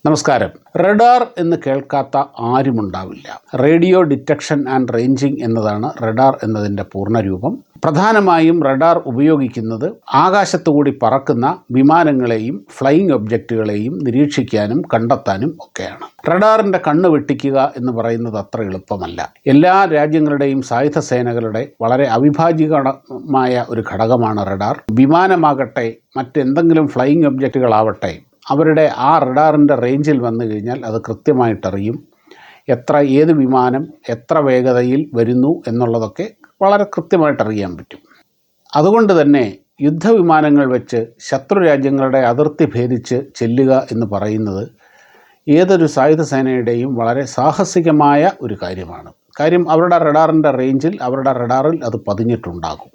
നമസ്കാരം. റഡാർ എന്ന് കേൾക്കാത്ത ആരുമുണ്ടാവില്ല. റേഡിയോ ഡിറ്റക്ഷൻ ആൻഡ് റേഞ്ചിങ് എന്നതാണ് റഡാർ എന്നതിൻ്റെ പൂർണ്ണരൂപം. പ്രധാനമായും റഡാർ ഉപയോഗിക്കുന്നത് ആകാശത്തുകൂടി പറക്കുന്ന വിമാനങ്ങളെയും ഫ്ലൈയിങ് ഒബ്ജക്റ്റുകളെയും നിരീക്ഷിക്കാനും കണ്ടെത്താനും ഒക്കെയാണ്. റഡാറിൻ്റെ കണ്ണ് വെട്ടിക്കുക എന്ന് പറയുന്നത് അത്ര എളുപ്പമല്ല. എല്ലാ രാജ്യങ്ങളുടെയും സായുധ സേനകളുടെ വളരെ അവിഭാജ്യമായ ഒരു ഘടകമാണ് റഡാർ. വിമാനമാകട്ടെ മറ്റെന്തെങ്കിലും ഫ്ലൈയിങ് ഒബ്ജക്റ്റുകളാവട്ടെ, അവരുടെ ആ റഡാറിൻ്റെ റേഞ്ചിൽ വന്നു കഴിഞ്ഞാൽ അത് കൃത്യമായിട്ടറിയും. ഏത് വിമാനം എത്ര വേഗതയിൽ വരുന്നു എന്നുള്ളതൊക്കെ വളരെ കൃത്യമായിട്ടറിയാൻ പറ്റും. അതുകൊണ്ട് തന്നെ യുദ്ധവിമാനങ്ങൾ വെച്ച് ശത്രു രാജ്യങ്ങളുടെ അതിർത്തി ഭേദിച്ച് ചെല്ലുക എന്ന് പറയുന്നത് ഏതൊരു സായുധ സേനയുടെയും വളരെ സാഹസികമായ ഒരു കാര്യമാണ്. കാര്യം അവരുടെ റഡാറിൻ്റെ റേഞ്ചിൽ, അവരുടെ റഡാറിൽ അത് പതിഞ്ഞിട്ടുണ്ടാകും.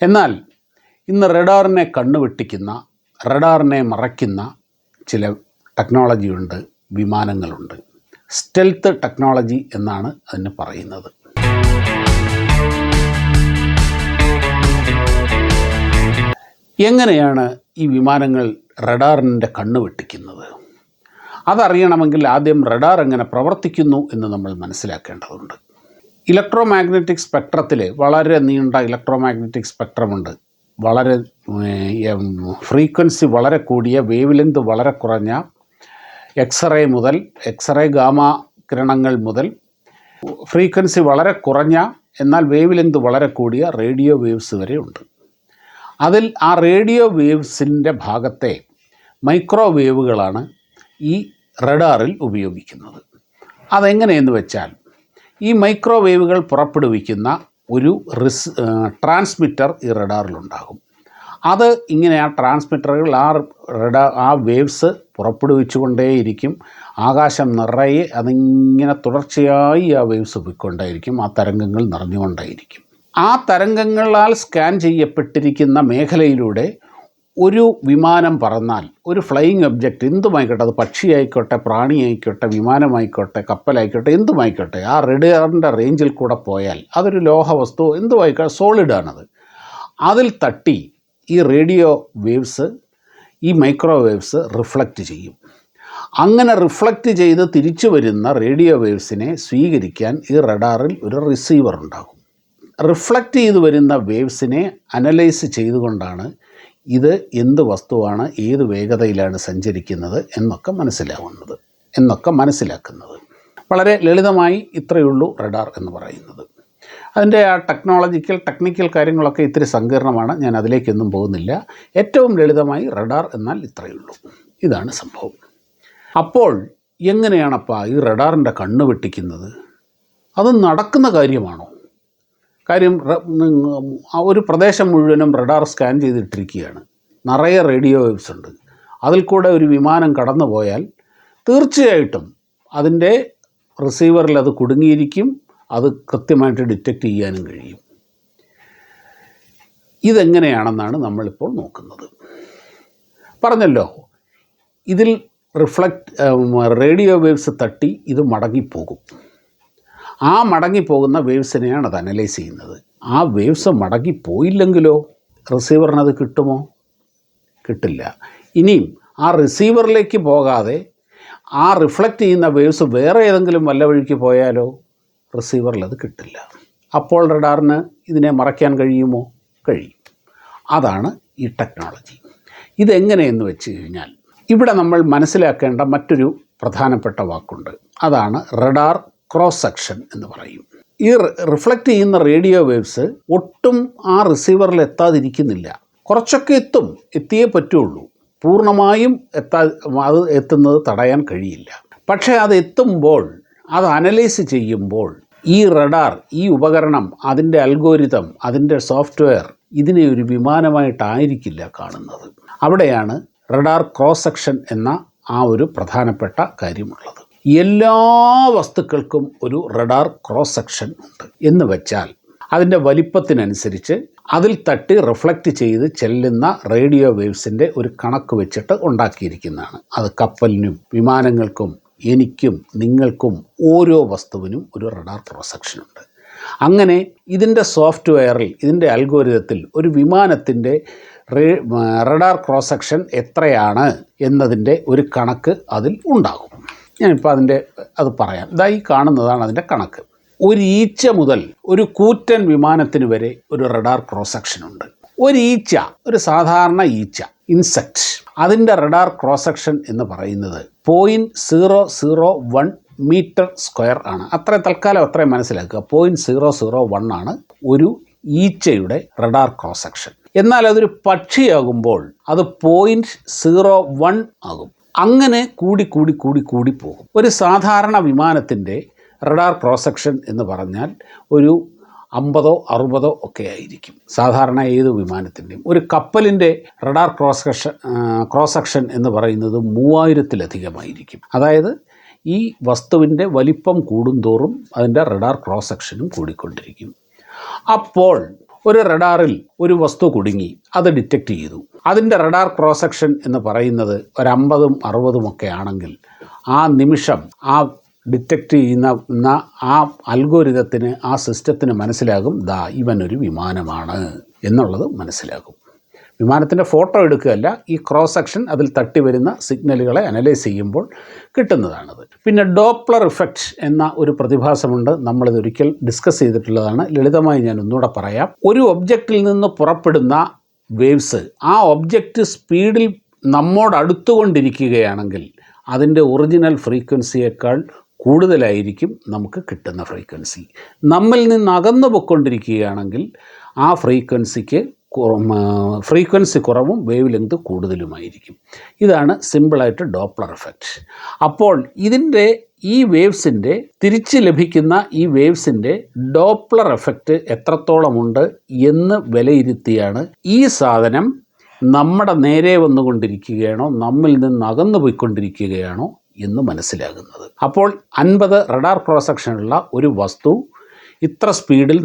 എന്നാൽ ഇന്ന് റഡാറിനെ കണ്ണുവെട്ടിക്കുന്ന, റഡാറിനെ മറയ്ക്കുന്ന ചില ടെക്നോളജിയുണ്ട്, വിമാനങ്ങളുണ്ട്. സ്റ്റെൽത്ത് ടെക്നോളജി എന്നാണ് അതിന് പറയുന്നത്. എങ്ങനെയാണ് ഈ വിമാനങ്ങൾ റഡാറിൻ്റെ കണ്ണ് വെട്ടിക്കുന്നത്? അതറിയണമെങ്കിൽ ആദ്യം റഡാർ എങ്ങനെ പ്രവർത്തിക്കുന്നു എന്ന് നമ്മൾ മനസ്സിലാക്കേണ്ടതുണ്ട്. ഇലക്ട്രോ മാഗ്നറ്റിക് സ്പെക്ട്രത്തിൽ വളരെ നീണ്ട ഇലക്ട്രോ മാഗ്നറ്റിക് സ്പെക്ട്രമുണ്ട്. വളരെ ഫ്രീക്വൻസി വളരെ കൂടിയ, വേവ് ലെങ്ത് വളരെ കുറഞ്ഞ എക്സ്റേ മുതൽ, എക്സ്റേ ഗാമ കിരണങ്ങൾ മുതൽ ഫ്രീക്വൻസി വളരെ കുറഞ്ഞ എന്നാൽ വേവ് ലെങ്ത് വളരെ കൂടിയ റേഡിയോ വേവ്സ് വരെ ഉണ്ട്. അതിൽ ആ റേഡിയോ വേവ്സിൻ്റെ ഭാഗത്തെ മൈക്രോവേവുകളാണ് ഈ റഡാറിൽ ഉപയോഗിക്കുന്നത്. അതെങ്ങനെയെന്ന് വെച്ചാൽ, ഈ മൈക്രോവേവുകൾ പുറപ്പെടുവിക്കുന്ന ഒരു ട്രാൻസ്മിറ്റർ ഈ റഡാറിലുണ്ടാകും. അത് ഇങ്ങനെ ആ ട്രാൻസ്മിറ്ററുകൾ ആ വേവ്സ് പുറപ്പെടുവിച്ചുകൊണ്ടേയിരിക്കും. ആകാശം നിറയെ അതിങ്ങനെ തുടർച്ചയായി ആ വേവ്സ് പോയിക്കൊണ്ടേയിരിക്കും. ആ തരംഗങ്ങൾ നിറഞ്ഞുകൊണ്ടേയിരിക്കും. ആ തരംഗങ്ങളാൽ സ്കാൻ ചെയ്യപ്പെട്ടിരിക്കുന്ന മേഖലയിലൂടെ ഒരു വിമാനം പറന്നാൽ, ഒരു ഫ്ലൈയിങ് ഒബ്ജക്റ്റ് എന്തുമായിക്കോട്ടെ, അത് പക്ഷിയായിക്കോട്ടെ, പ്രാണിയായിക്കോട്ടെ, വിമാനമായിക്കോട്ടെ, കപ്പലായിക്കോട്ടെ, എന്തുമായിക്കോട്ടെ, ആ റഡാറിൻ്റെ റേഞ്ചിൽ കൂടെ പോയാൽ അതൊരു ലോഹവസ്തു എന്തുമായിക്കോട്ടെ, സോളിഡാണത്. അതിൽ തട്ടി ഈ റേഡിയോ വേവ്സ്, ഈ മൈക്രോവേവ്സ് റിഫ്ലക്റ്റ് ചെയ്യും. അങ്ങനെ റിഫ്ലക്റ്റ് ചെയ്ത് തിരിച്ചു വരുന്ന റേഡിയോ വേവ്സിനെ സ്വീകരിക്കാൻ ഈ റഡാറിൽ ഒരു റിസീവർ ഉണ്ടാകും. റിഫ്ലക്റ്റ് ചെയ്ത് വരുന്ന വേവ്സിനെ അനലൈസ് ചെയ്തുകൊണ്ടാണ് ഇത് എന്ത് വസ്തുവാണ്, ഏത് വേഗതയിലാണ് സഞ്ചരിക്കുന്നത് എന്നൊക്കെ മനസ്സിലാക്കുന്നത്. വളരെ ലളിതമായി ഇത്രയുള്ളൂ റഡാർ എന്ന് പറയുന്നത്. അതിൻ്റെ ആ ടെക്നിക്കൽ കാര്യങ്ങളൊക്കെ ഇത്തിരി സങ്കീർണമാണ്. ഞാൻ അതിലേക്കൊന്നും പോകുന്നില്ല. ഏറ്റവും ലളിതമായി റഡാർ എന്നാൽ ഇത്രയുള്ളൂ. ഇതാണ് സംഭവം. അപ്പോൾ എങ്ങനെയാണപ്പാ ഈ റഡാറിൻ്റെ കണ്ണ് വെട്ടിക്കുന്നത്? അത് നടക്കുന്ന കാര്യമാണോ? കാര്യം ഒരു പ്രദേശം മുഴുവനും റഡാർ സ്കാൻ ചെയ്തിട്ടിരിക്കുകയാണ്. നിറയെ റേഡിയോ വേവ്സ് ഉണ്ട്. അതിൽ കൂടെ ഒരു വിമാനം കടന്നു പോയാൽ തീർച്ചയായിട്ടും അതിൻ്റെ റിസീവറിൽ അത് കുടുങ്ങിയിരിക്കും. അത് കൃത്യമായിട്ട് ഡിറ്റക്റ്റ് ചെയ്യാനും കഴിയും. ഇതെങ്ങനെയാണെന്നാണ് നമ്മളിപ്പോൾ നോക്കുന്നത്. പറഞ്ഞല്ലോ, ഇതിൽ റേഡിയോ വേവ്സ് തട്ടി ഇത് മടങ്ങിപ്പോകും. ആ മടങ്ങിപ്പോകുന്ന വേവ്സിനെയാണ് അത് അനലൈസ് ചെയ്യുന്നത്. ആ വേവ്സ് മടങ്ങിപ്പോയില്ലെങ്കിലോ റിസീവറിനത് കിട്ടുമോ? കിട്ടില്ല. ഇനിയും ആ റിസീവറിലേക്ക് പോകാതെ ആ റിഫ്ലക്റ്റ് ചെയ്യുന്ന വേവ്സ് വേറെ ഏതെങ്കിലും വല്ല വഴിക്ക് പോയാലോ റിസീവറിലത് കിട്ടില്ല. അപ്പോൾ റഡാറിന് ഇതിനെ മറയ്ക്കാൻ കഴിയുമോ? കഴിയും. അതാണ് ഈ ടെക്നോളജി. ഇതെങ്ങനെയെന്ന് വെച്ച് കഴിഞ്ഞാൽ, ഇവിടെ നമ്മൾ മനസ്സിലാക്കേണ്ട മറ്റൊരു പ്രധാനപ്പെട്ട വാക്കുണ്ട്. അതാണ് റഡാർ ക്രോസ് സെക്ഷൻ എന്ന് പറയും. ഈ റിഫ്ലക്റ്റ് ചെയ്യുന്ന റേഡിയോ വേവ്സ് ഒട്ടും ആ റിസീവറിൽ എത്താതിരിക്കുന്നില്ല. കുറച്ചൊക്കെ എത്തിയേ പറ്റുള്ളൂ. പൂർണ്ണമായും അത് എത്തുന്നത് തടയാൻ കഴിയില്ല. പക്ഷേ അത് എത്തുമ്പോൾ, അത് അനലൈസ് ചെയ്യുമ്പോൾ ഈ റഡാർ, ഈ ഉപകരണം, അതിൻ്റെ അൽഗോരിതം, അതിൻ്റെ സോഫ്റ്റ്വെയർ ഇതിനെ ഒരു വിമാനമായിട്ടായിരിക്കില്ല കാണുന്നത്. അവിടെയാണ് റഡാർ ക്രോസ് സെക്ഷൻ എന്ന ആ ഒരു പ്രധാനപ്പെട്ട കാര്യമുള്ളത്. എല്ലാ വസ്തുക്കൾക്കും ഒരു റഡാർ ക്രോസ് സെക്ഷൻ ഉണ്ട്. എന്ന് വെച്ചാൽ അതിൻ്റെ വലിപ്പത്തിനനുസരിച്ച് അതിൽ തട്ടി റിഫ്ലക്റ്റ് ചെയ്ത് ചെല്ലുന്ന റേഡിയോ വേവ്സിൻ്റെ ഒരു കണക്ക് വെച്ചിട്ട് ഉണ്ടാക്കിയിരിക്കുന്നതാണ്. അത് കപ്പലിനും വിമാനങ്ങൾക്കും എനിക്കും നിങ്ങൾക്കും ഓരോ വസ്തുവിനും ഒരു റഡാർ ക്രോസ് സെക്ഷൻ ഉണ്ട്. അങ്ങനെ ഇതിൻ്റെ സോഫ്റ്റ്വെയറിൽ, ഇതിൻ്റെ അൽഗോരിതത്തിൽ ഒരു വിമാനത്തിൻ്റെ റഡാർ ക്രോസ് സെക്ഷൻ എത്രയാണ് എന്നതിൻ്റെ ഒരു കണക്ക് അതിൽ ഉണ്ടാകും. ഞാനിപ്പോൾ അത് പറയാം. ഇതായി കാണുന്നതാണ് അതിൻ്റെ കണക്ക്. ഒരു ഈച്ച മുതൽ ഒരു കൂറ്റൻ വിമാനത്തിന് വരെ ഒരു റഡാർ ക്രോസ് സെക്ഷൻ ഉണ്ട്. ഒരു ഈച്ച, ഒരു സാധാരണ ഈച്ച, ഇൻസെക്റ്റ്, അതിൻ്റെ റഡാർ ക്രോസ് സെക്ഷൻ എന്ന് പറയുന്നത് 0.001 മീറ്റർ സ്ക്വയർ ആണ്. തൽക്കാലം അത്രയും മനസ്സിലാക്കുക. 0.001 ആണ് ഒരു ഈച്ചയുടെ റഡാർ ക്രോസ് സെക്ഷൻ. എന്നാൽ അതൊരു പക്ഷിയാകുമ്പോൾ അത് 0.01 ആകും. അങ്ങനെ കൂടി പോകും. ഒരു സാധാരണ വിമാനത്തിൻ്റെ റഡാർ ക്രോസ് സെക്ഷൻ എന്ന് പറഞ്ഞാൽ ഒരു 50-60 ഒക്കെ ആയിരിക്കും. സാധാരണ ഏത് വിമാനത്തിൻ്റെയും. ഒരു കപ്പലിൻ്റെ റഡാർ ക്രോസ് സെക്ഷൻ എന്ന് പറയുന്നത് 3000-ലധികമായിരിക്കും. അതായത് ഈ വസ്തുവിൻ്റെ വലിപ്പം കൂടുന്തോറും അതിൻ്റെ റഡാർ ക്രോസ് സെക്ഷനും കൂടിക്കൊണ്ടിരിക്കും. അപ്പോൾ ഒരു റഡാറിൽ ഒരു വസ്തു കുടുങ്ങി, അത് ഡിറ്റക്റ്റ് ചെയ്തു. അതിൻ്റെ റഡാർ ക്രോസ് സെക്ഷൻ എന്ന് പറയുന്നത് ഒരു 50-60 ഒക്കെ ആണെങ്കിൽ ആ നിമിഷം ആ ഡിറ്റക്റ്റ് ചെയ്യുന്ന ആ അൽഗോരിതത്തിന്, ആ സിസ്റ്റത്തിന് മനസ്സിലാകും ഇവനൊരു വിമാനമാണ് എന്നുള്ളത് മനസ്സിലാകും. വിമാനത്തിൻ്റെ ഫോട്ടോ എടുക്കുകയല്ല, ഈ ക്രോസ് സെക്ഷൻ അതിൽ തട്ടി വരുന്ന സിഗ്നലുകളെ അനലൈസ് ചെയ്യുമ്പോൾ കിട്ടുന്നതാണത്. പിന്നെ ഡോപ്ലർ ഇഫക്റ്റ് എന്ന ഒരു പ്രതിഭാസമുണ്ട്. നമ്മളിതൊരിക്കൽ ഡിസ്കസ് ചെയ്തിട്ടുള്ളതാണ്. ലളിതമായി ഞാൻ ഒന്നുകൂടെ പറയാം. ഒരു ഒബ്ജക്റ്റിൽ നിന്ന് പുറപ്പെടുന്ന വേവ്സ് ആ ഒബ്ജക്റ്റ് സ്പീഡിൽ നമ്മോടടുത്തുകൊണ്ടിരിക്കുകയാണെങ്കിൽ അതിൻ്റെ ഒറിജിനൽ ഫ്രീക്വൻസിയേക്കാൾ കൂടുതലായിരിക്കും നമുക്ക് കിട്ടുന്ന ഫ്രീക്വൻസി. നമ്മിൽ നിന്ന് അകന്നു പോയിക്കൊണ്ടിരിക്കുകയാണെങ്കിൽ ആ ഫ്രീക്വൻസി കുറവും വേവ് ലെങ്ത് കൂടുതലുമായിരിക്കും. ഇതാണ് സിമ്പിളായിട്ട് ഡോപ്ലർ എഫക്റ്റ്. അപ്പോൾ ഈ വേവ്സിൻ്റെ തിരിച്ച് ലഭിക്കുന്ന ഈ വേവ്സിൻ്റെ ഡോപ്ലർ എഫക്റ്റ് എത്രത്തോളമുണ്ട് എന്ന് വിലയിരുത്തിയാണ് ഈ സാധനം നമ്മുടെ നേരെ വന്നുകൊണ്ടിരിക്കുകയാണോ നമ്മിൽ നിന്ന് അകന്നു പോയിക്കൊണ്ടിരിക്കുകയാണോ എന്ന് മനസ്സിലാകുന്നത്. അപ്പോൾ 50 റഡാർ ക്രോസ് സെക്ഷനുള്ള ഒരു വസ്തു ഇത്ര സ്പീഡിൽ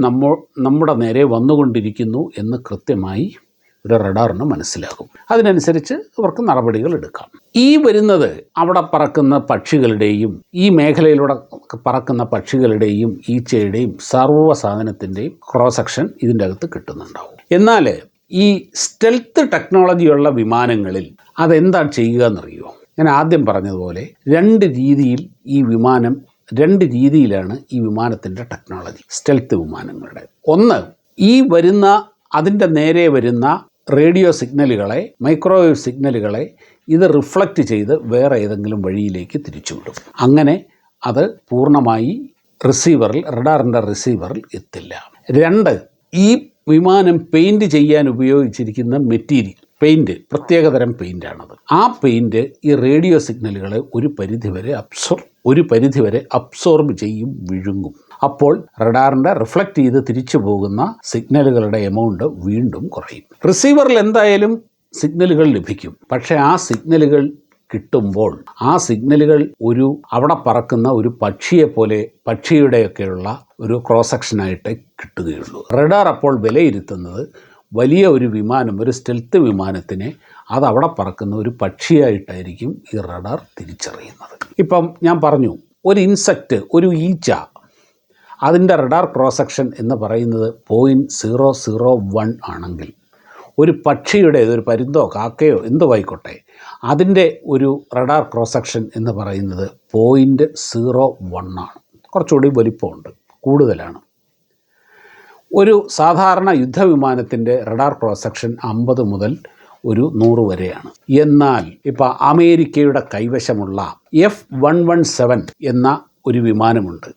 നമ്മുടെ നേരെ വന്നുകൊണ്ടിരിക്കുന്നു എന്ന് കൃത്യമായി ഒരു റഡാറിന് മനസ്സിലാകും. അതിനനുസരിച്ച് അവർക്ക് നടപടികൾ എടുക്കാം. ഈ വരുന്നത് അവിടെ പറക്കുന്ന പക്ഷികളുടെയും ഈ മേഖലയിലൂടെ പറക്കുന്ന പക്ഷികളുടെയും ഈച്ചയുടെയും സർവ്വ സാധനത്തിൻ്റെയും ക്രോസ് സെക്ഷൻ ഇതിൻ്റെ അകത്ത് കിട്ടുന്നുണ്ടാവും. എന്നാൽ ഈ സ്റ്റെൽത്ത് ടെക്നോളജിയുള്ള വിമാനങ്ങളിൽ അതെന്താണ് ചെയ്യുക എന്നറിയുമോ? ഞാൻ ആദ്യം പറഞ്ഞതുപോലെ രണ്ട് രീതിയിലാണ് ഈ വിമാനത്തിൻ്റെ ടെക്നോളജി, സ്റ്റെൽത്ത് വിമാനങ്ങളുടെ. ഒന്ന്, അതിൻ്റെ നേരെ വരുന്ന റേഡിയോ സിഗ്നലുകളെ, മൈക്രോവേവ് സിഗ്നലുകളെ ഇത് റിഫ്ലക്റ്റ് ചെയ്ത് വേറെ ഏതെങ്കിലും വഴിയിലേക്ക് തിരിച്ചുവിടും. അങ്ങനെ അത് പൂർണ്ണമായി റഡാറിൻ്റെ റിസീവറിൽ എത്തില്ല. രണ്ട്, ഈ വിമാനം പെയിൻറ്റ് ചെയ്യാൻ ഉപയോഗിച്ചിരിക്കുന്ന മെറ്റീരിയൽ പ്രത്യേകതരം പെയിൻ്റാണത്. ആ പെയിൻറ്റ് ഈ റേഡിയോ സിഗ്നലുകളെ ഒരു പരിധിവരെ അബ്സോർബ് ചെയ്യും, വിഴുങ്ങും. അപ്പോൾ റഡാറിൻ്റെ റിഫ്ലക്റ്റ് ചെയ്ത് തിരിച്ചു പോകുന്ന സിഗ്നലുകളുടെ എമൗണ്ട് വീണ്ടും കുറയും. റിസീവറിൽ എന്തായാലും സിഗ്നലുകൾ ലഭിക്കും. പക്ഷേ ആ സിഗ്നലുകൾ കിട്ടുമ്പോൾ ആ സിഗ്നലുകൾ അവിടെ പറക്കുന്ന ഒരു പക്ഷിയുടെയൊക്കെയുള്ള ഒരു ക്രോസ് സെക്ഷനായിട്ട് കിട്ടുകയുള്ളൂ. റഡാർ അപ്പോൾ വിലയിരുത്തുന്നത് വലിയ ഒരു വിമാനം, ഒരു സ്റ്റെൽത്ത് വിമാനത്തിനെ അതവിടെ പറക്കുന്ന ഒരു പക്ഷിയായിട്ടായിരിക്കും ഈ റഡാർ തിരിച്ചറിയുന്നത്. ഇപ്പം ഞാൻ പറഞ്ഞു, ഒരു ഇൻസെക്റ്റ്, ഒരു ഈച്ച, അതിൻ്റെ റഡാർ ക്രോസ് സെക്ഷൻ എന്ന് പറയുന്നത് 0.001 ആണെങ്കിൽ ഒരു പക്ഷിയുടെ, ഒരു പരുന്തോ കാക്കയോ എന്തോ ആയിക്കോട്ടെ, അതിൻ്റെ ഒരു റഡാർ ക്രോസ് സെക്ഷൻ എന്ന് പറയുന്നത് 0.01 ആണ്. കുറച്ചുകൂടി വലിപ്പമുണ്ട്, കൂടുതലാണ്. ഒരു സാധാരണ യുദ്ധവിമാനത്തിൻ്റെ റഡാർ ക്രോസ് സെക്ഷൻ 50 മുതൽ 100 വരെയാണ്. എന്നാൽ ഇപ്പോൾ അമേരിക്കയുടെ കൈവശമുള്ള F-117 എന്ന ഒരു വിമാനമുണ്ട്.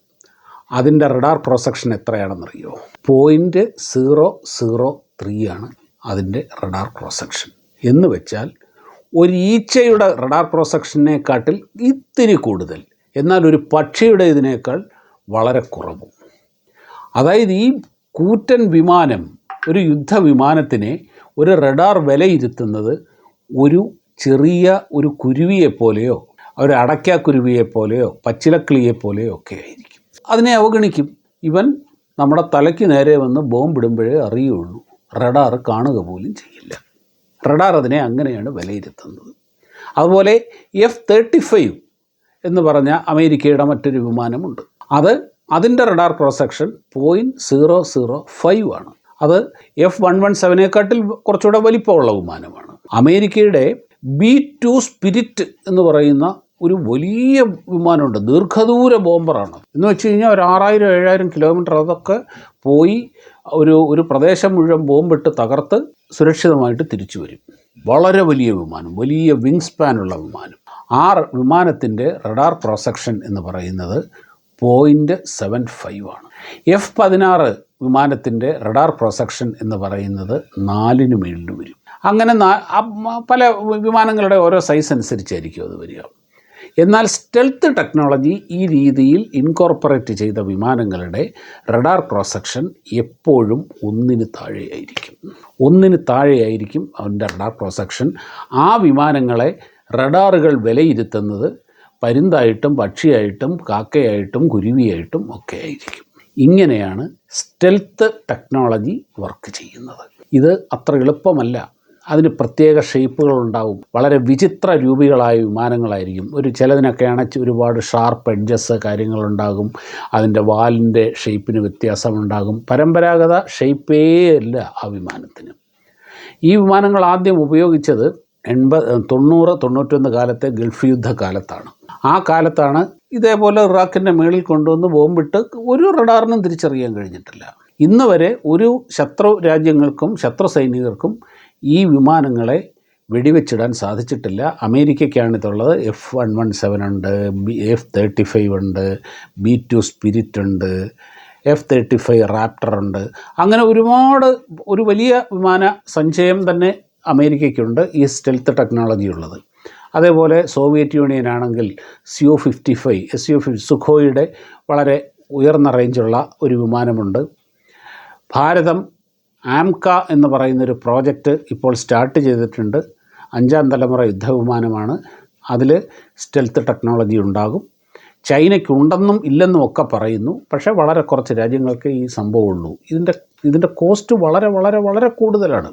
അതിൻ്റെ റഡാർ ക്രോസ് സെക്ഷൻ എത്രയാണെന്നറിയോ? 0.003 ആണ് അതിൻ്റെ റഡാർ ക്രോസ് സെക്ഷൻ. എന്ന് വെച്ചാൽ ഒരു ഈച്ചയുടെ റഡാർ ക്രോസ് സെക്ഷനേക്കാട്ടിൽ ഇത്തിരി കൂടുതൽ, എന്നാൽ ഒരു പക്ഷിയുടെ ഇതിനേക്കാൾ വളരെ കുറവും. അതായത് ഈ കൂറ്റൻ വിമാനം, ഒരു യുദ്ധവിമാനത്തിനെ ഒരു റഡാർ വിലയിരുത്തുന്നത് ഒരു ചെറിയ ഒരു കുരുവിയെപ്പോലെയോ ഒരു അടയ്ക്കാക്കുരുവിയെപ്പോലെയോ പച്ചിലക്കിളിയെപ്പോലെയോ ഒക്കെ ആയിരിക്കും. അതിനെ അവഗണിക്കും. ഇവൻ നമ്മുടെ തലയ്ക്ക് നേരെ വന്ന് ബോംബിടുമ്പോഴേ അറിയുള്ളൂ, റഡാർ കാണുക പോലും ചെയ്യില്ല. റഡാർ അതിനെ അങ്ങനെയാണ് വിലയിരുത്തുന്നത്. അതുപോലെ F-35 എന്ന് പറഞ്ഞ അമേരിക്കയുടെ മറ്റൊരു വിമാനമുണ്ട്. അതിൻ്റെ റഡാർ ക്രോസ് സെക്ഷൻ 0.005 ആണ്. അത് F-117 കുറച്ചുകൂടെ വലിപ്പമുള്ള വിമാനമാണ്. അമേരിക്കയുടെ B-2 സ്പിരിറ്റ് എന്ന് പറയുന്ന ഒരു വലിയ വിമാനമുണ്ട്. ദീർഘദൂര ബോംബറാണ്. എന്ന് വെച്ച് കഴിഞ്ഞാൽ ഒരു 6000-7000 കിലോമീറ്റർ അതൊക്കെ പോയി ഒരു പ്രദേശം മുഴുവൻ ബോംബിട്ട് തകർത്ത് സുരക്ഷിതമായിട്ട് തിരിച്ചു വരും. വളരെ വലിയ വിമാനം, വലിയ വിങ് സ്പാനുള്ള വിമാനം. ആ വിമാനത്തിൻ്റെ റഡാർ ക്രോസ് സെക്ഷൻ എന്ന് പറയുന്നത് 0.75 ആണ്. F-16 വിമാനത്തിൻ്റെ റഡാർ ക്രോസ് സെക്ഷൻ എന്ന് പറയുന്നത് 4 മേളിൽ വരും. അങ്ങനെ പല വിമാനങ്ങളുടെ ഓരോ സൈസ് അനുസരിച്ചായിരിക്കും അത് വരിക. എന്നാൽ സ്റ്റെൽത്ത് ടെക്നോളജി ഈ രീതിയിൽ ഇൻകോർപ്പറേറ്റ് ചെയ്ത വിമാനങ്ങളുടെ റഡാർ ക്രോസ് സെക്ഷൻ എപ്പോഴും 1 താഴെയായിരിക്കും അതിൻ്റെ റഡാർ ക്രോസ് സെക്ഷൻ. ആ വിമാനങ്ങളെ റഡാറുകൾ വിലയിരുത്തുന്നത് പരുന്തായിട്ടും പക്ഷിയായിട്ടും കാക്കയായിട്ടും കുരുവിയായിട്ടും ഒക്കെ ആയിരിക്കും. ഇങ്ങനെയാണ് സ്റ്റെൽത്ത് ടെക്നോളജി വർക്ക് ചെയ്യുന്നത്. ഇത് അത്ര എളുപ്പമല്ല. അതിന് പ്രത്യേക ഷേപ്പുകളുണ്ടാവും. വളരെ വിചിത്ര രൂപികളായ വിമാനങ്ങളായിരിക്കും. ചിലതിനൊക്കെയാണ് ഒരുപാട് ഷാർപ്പ് എഡ്ജസ് കാര്യങ്ങളുണ്ടാകും. അതിൻ്റെ വാലിൻ്റെ ഷേപ്പിന് വ്യത്യാസമുണ്ടാകും. പരമ്പരാഗത ഷേപ്പേ അല്ല ആ വിമാനത്തിന്. ഈ വിമാനങ്ങൾ ആദ്യം ഉപയോഗിച്ചത് 90-91 കാലത്തെ ഗൾഫ് യുദ്ധകാലത്താണ്. ആ കാലത്താണ് ഇതേപോലെ ഇറാഖിൻ്റെ മേളിൽ കൊണ്ടുവന്ന് ബോംബിട്ട് ഒരു റഡാറിനും തിരിച്ചറിയാൻ കഴിഞ്ഞിട്ടില്ല. ഇന്ന് വരെ ഒരു ശത്രു രാജ്യങ്ങൾക്കും ശത്രു സൈനികർക്കും ഈ വിമാനങ്ങളെ വെടിവെച്ചിടാൻ സാധിച്ചിട്ടില്ല. അമേരിക്കയ്ക്കാണിതുള്ളത്. F-117 ഉണ്ട്, F-35 ഉണ്ട്, B-2 സ്പിരിറ്റ് ഉണ്ട്, F-35 റാപ്റ്റർ ഉണ്ട്. അങ്ങനെ ഒരു വലിയ വിമാന സഞ്ചയം തന്നെ അമേരിക്കയ്ക്കുണ്ട് ഈ സ്റ്റെൽത്ത് ടെക്നോളജി ഉള്ളത്. അതേപോലെ സോവിയറ്റ് യൂണിയൻ ആണെങ്കിൽ Su-55 സുഖോയുടെ വളരെ ഉയർന്ന റേഞ്ചുള്ള ഒരു വിമാനമുണ്ട്. ഭാരതം ആംക എന്ന് പറയുന്നൊരു പ്രോജക്റ്റ് ഇപ്പോൾ സ്റ്റാർട്ട് ചെയ്തിട്ടുണ്ട്. 5ാം തലമുറ യുദ്ധവിമാനമാണ്. അതിൽ സ്റ്റെൽത്ത് ടെക്നോളജി ഉണ്ടാകും. ചൈനയ്ക്കുണ്ടെന്നും ഇല്ലെന്നും ഒക്കെ പറയുന്നു. പക്ഷേ വളരെ കുറച്ച് രാജ്യങ്ങൾക്ക് ഈ സംഭവമുള്ളൂ. ഇതിൻ്റെ കോസ്റ്റ് വളരെ വളരെ വളരെ കൂടുതലാണ്.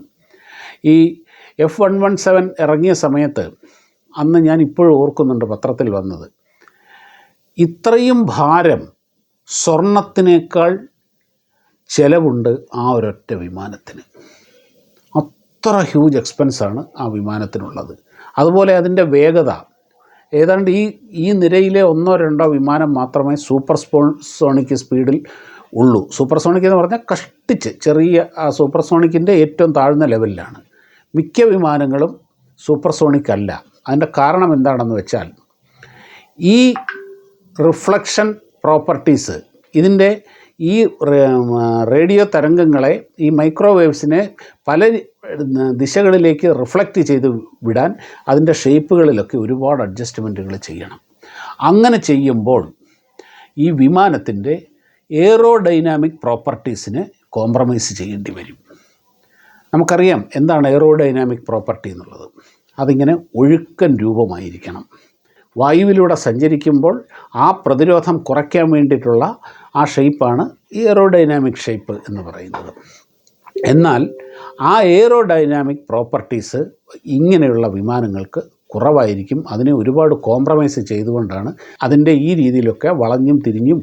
ഈ F-117 ഇറങ്ങിയ സമയത്ത് അന്ന് ഞാൻ ഇപ്പോഴും ഓർക്കുന്നുണ്ട് പത്രത്തിൽ വന്നത്, ഇത്രയും ഭാരം സ്വർണത്തിനേക്കാൾ ചിലവുണ്ട് ആ ഒരൊറ്റ വിമാനത്തിന്. അത്ര ഹ്യൂജ് എക്സ്പെൻസാണ് ആ വിമാനത്തിനുള്ളത്. അതുപോലെ അതിൻ്റെ വേഗത ഏതാണ്ട് ഈ നിരയിലെ 1-2 വിമാനം മാത്രമേ സൂപ്പർസോണിക് സ്പീഡിൽ ഉള്ളൂ. സൂപ്പർസോണിക് എന്ന് പറഞ്ഞാൽ കഷ്ടിച്ച് ചെറിയ ആ സൂപ്പർസോണിക്കിൻ്റെ ഏറ്റവും താഴ്ന്ന ലെവലിലാണ്. മിക്ക വിമാനങ്ങളും സൂപ്പർസോണിക് അല്ല. അതിൻ്റെ കാരണം എന്താണെന്ന് വെച്ചാൽ ഈ റിഫ്ലക്ഷൻ പ്രോപ്പർട്ടീസ്, ഇതിൻ്റെ ഈ റേഡിയോ തരംഗങ്ങളെ, ഈ മൈക്രോവേവ്സിനെ പല ദിശകളിലേക്ക് റിഫ്ലക്റ്റ് ചെയ്ത് വിടാൻ അതിൻ്റെ ഷേപ്പുകളിലൊക്കെ ഒരുപാട് അഡ്ജസ്റ്റ്മെൻറ്റുകൾ ചെയ്യണം. അങ്ങനെ ചെയ്യുമ്പോൾ ഈ വിമാനത്തിൻ്റെ എയറോഡൈനാമിക് പ്രോപ്പർട്ടീസിന് കോംപ്രമൈസ് ചെയ്യേണ്ടി വരും. നമുക്കറിയാം എന്താണ് എയറോഡൈനാമിക് പ്രോപ്പർട്ടി എന്നുള്ളത്. അതിങ്ങനെ ഒഴുക്കൻ രൂപമായിരിക്കണം. വായുവിലൂടെ സഞ്ചരിക്കുമ്പോൾ ആ പ്രതിരോധം കുറയ്ക്കാൻ വേണ്ടിയിട്ടുള്ള ആ ഷേപ്പാണ് എയറോഡൈനാമിക് ഷേപ്പ് എന്ന് പറയുന്നത്. എന്നാൽ ആ എയറോഡൈനാമിക് പ്രോപ്പർട്ടീസ് ഇങ്ങനെയുള്ള വിമാനങ്ങൾക്ക് കുറവായിരിക്കും. അതിനെ ഒരുപാട് കോംപ്രമൈസ് ചെയ്തുകൊണ്ടാണ് അതിൻ്റെ ഈ രീതിയിലൊക്കെ വളഞ്ഞും തിരിഞ്ഞും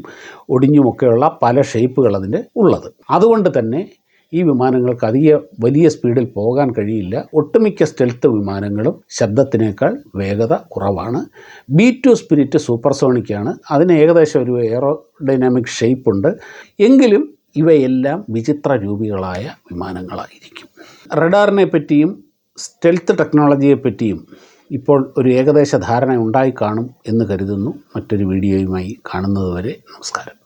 ഒടിഞ്ഞുമൊക്കെയുള്ള പല ഷേപ്പുകൾ അതിൻ്റെ ഉള്ളത്. അതുകൊണ്ട് തന്നെ ഈ വിമാനങ്ങൾക്ക് വലിയ സ്പീഡിൽ പോകാൻ കഴിയില്ല. ഒട്ടുമിക്ക സ്റ്റെൽത്ത് വിമാനങ്ങളും ശബ്ദത്തിനേക്കാൾ വേഗത കുറവാണ്. B-2 spirit സൂപ്പർസോണിക്കാണ്. അതിന് ഏകദേശം ഒരു എയറോഡൈനാമിക് ഷേപ്പുണ്ട്. എങ്കിലും ഇവയെല്ലാം വിചിത്ര രൂപികളായ വിമാനങ്ങളായിരിക്കും. റഡാറിനെ പറ്റിയും സ്റ്റെൽത്ത് ടെക്നോളജിയെ പറ്റിയും ഇപ്പോൾ ഒരു ഏകദേശ ധാരണ ഉണ്ടായി കാണും എന്ന് കരുതുന്നു. മറ്റൊരു വീഡിയോയുമായി കാണുന്നതുവരെ നമസ്കാരം.